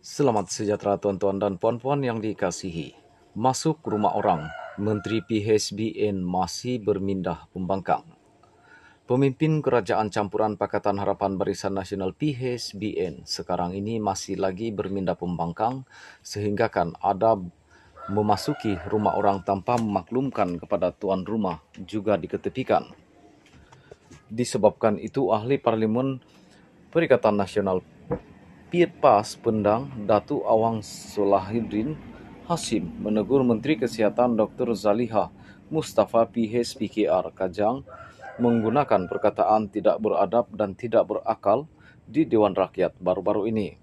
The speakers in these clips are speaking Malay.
Selamat sejahtera tuan-tuan dan puan-puan yang dikasihi. Masuk rumah orang, Menteri PHSBN masih bermindah pembangkang. Pemimpin Kerajaan Campuran Pakatan Harapan Barisan Nasional PHSBN sekarang ini masih lagi bermindah pembangkang sehingga kan ada memasuki rumah orang tanpa memaklumkan kepada tuan rumah juga diketepikan. Disebabkan itu ahli Parlimen Perikatan Nasional PAS Pendang Datu Awang Solahuddin Hashim menegur Menteri Kesihatan Dr. Zaliha Mustafa PHSPKR Kajang menggunakan perkataan tidak beradab dan tidak berakal di Dewan Rakyat baru-baru ini.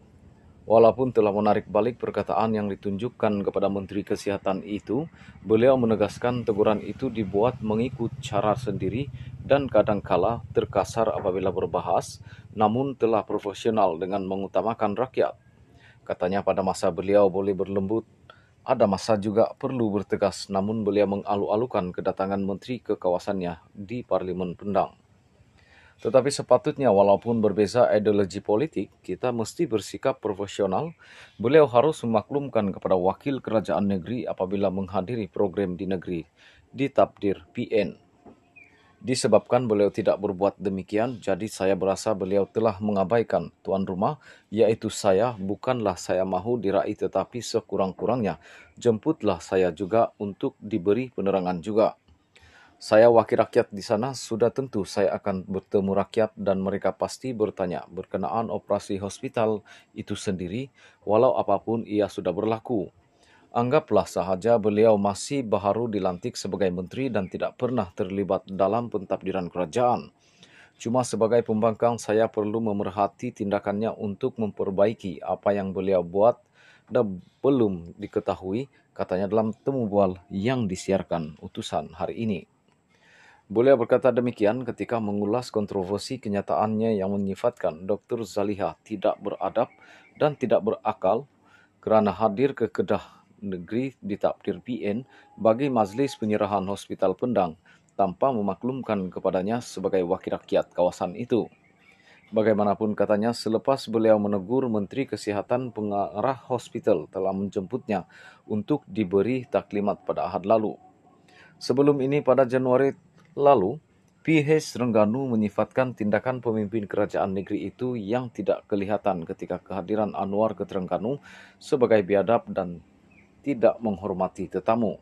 Walaupun telah menarik balik perkataan yang ditunjukkan kepada Menteri Kesihatan itu, beliau menegaskan teguran itu dibuat mengikut cara sendiri dan kadangkala terkasar apabila berbahas, namun telah profesional dengan mengutamakan rakyat. Katanya pada masa beliau boleh berlembut, ada masa juga perlu bertegas, namun beliau mengalu-alukan kedatangan menteri ke kawasannya di Parlimen Pendang. Tetapi sepatutnya walaupun berbeza ideologi politik, kita mesti bersikap profesional. Beliau harus memaklumkan kepada wakil kerajaan negeri apabila menghadiri program di negeri ditakdir PN. Disebabkan beliau tidak berbuat demikian, jadi saya berasa beliau telah mengabaikan tuan rumah, yaitu saya. Bukanlah saya mahu diraih, tetapi sekurang-kurangnya jemputlah saya juga untuk diberi penerangan juga. Saya wakil rakyat di sana, sudah tentu saya akan bertemu rakyat dan mereka pasti bertanya berkenaan operasi hospital itu sendiri, walau apapun ia sudah berlaku. Anggaplah sahaja beliau masih baru dilantik sebagai menteri dan tidak pernah terlibat dalam pentadbiran kerajaan. Cuma sebagai pembangkang saya perlu memerhati tindakannya untuk memperbaiki apa yang beliau buat dan belum diketahui, katanya dalam temu bual yang disiarkan utusan hari ini. Beliau berkata demikian ketika mengulas kontroversi kenyataannya yang menyifatkan Dr. Zaliha tidak beradab dan tidak berakal kerana hadir ke Kedah Negeri ditakdir PN bagi majlis penyerahan Hospital Pendang tanpa memaklumkan kepadanya sebagai wakil rakyat kawasan itu. Bagaimanapun katanya, selepas beliau menegur Menteri Kesihatan, pengarah hospital telah menjemputnya untuk diberi taklimat pada Ahad lalu. Sebelum ini pada Januari lalu, PH Terengganu menyifatkan tindakan pemimpin kerajaan negeri itu yang tidak kelihatan ketika kehadiran Anwar ke Terengganu sebagai biadab dan tidak menghormati tetamu.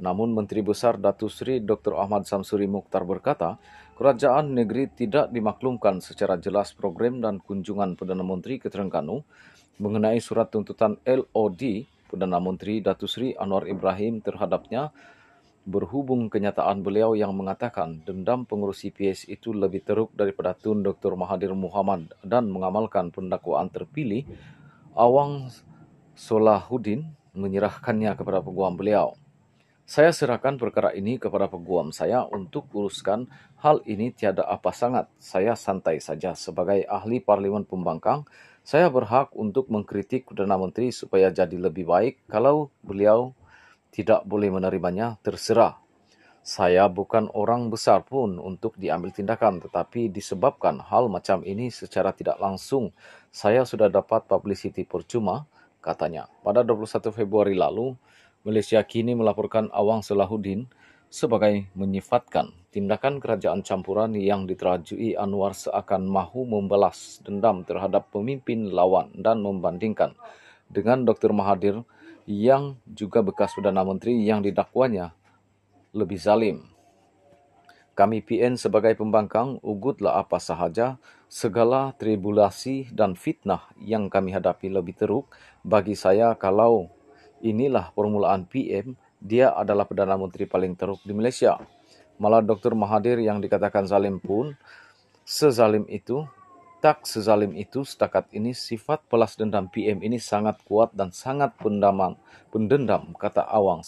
Namun Menteri Besar Datuk Seri Dr. Ahmad Samsuri Mukhtar berkata, kerajaan negeri tidak dimaklumkan secara jelas program dan kunjungan Perdana Menteri ke Terengganu mengenai surat tuntutan LOD Perdana Menteri Datuk Seri Anwar Ibrahim terhadapnya, berhubung kenyataan beliau yang mengatakan dendam pengurusi PS itu lebih teruk daripada Tun Dr. Mahathir Mohamad dan mengamalkan pendakwaan terpilih, Awang Solahuddin menyerahkannya kepada peguam beliau. Saya serahkan perkara ini kepada peguam saya untuk uruskan hal ini, tiada apa sangat. Saya santai saja. Sebagai ahli Parlimen Pembangkang, saya berhak untuk mengkritik Perdana Menteri supaya jadi lebih baik. Kalau beliau tidak boleh menerimanya, terserah. Saya bukan orang besar pun untuk diambil tindakan, tetapi disebabkan hal macam ini secara tidak langsung, saya sudah dapat publicity percuma, katanya. Pada 21 Februari lalu, Malaysia kini melaporkan Awang Solahuddin sebagai menyifatkan tindakan kerajaan campuran yang diterajui Anwar seakan mahu membalas dendam terhadap pemimpin lawan dan membandingkan dengan Dr. Mahathir yang juga bekas Perdana Menteri yang didakwanya lebih zalim. Kami PN sebagai pembangkang ugutlah apa sahaja, segala tribulasi dan fitnah yang kami hadapi lebih teruk. Bagi saya, kalau inilah permulaan PM, dia adalah Perdana Menteri paling teruk di Malaysia. Malah Dr. Mahathir yang dikatakan zalim pun, sezalim itu, tak sezalim itu setakat ini. Sifat balas dendam PM ini sangat kuat dan sangat pendendam, kata Awang.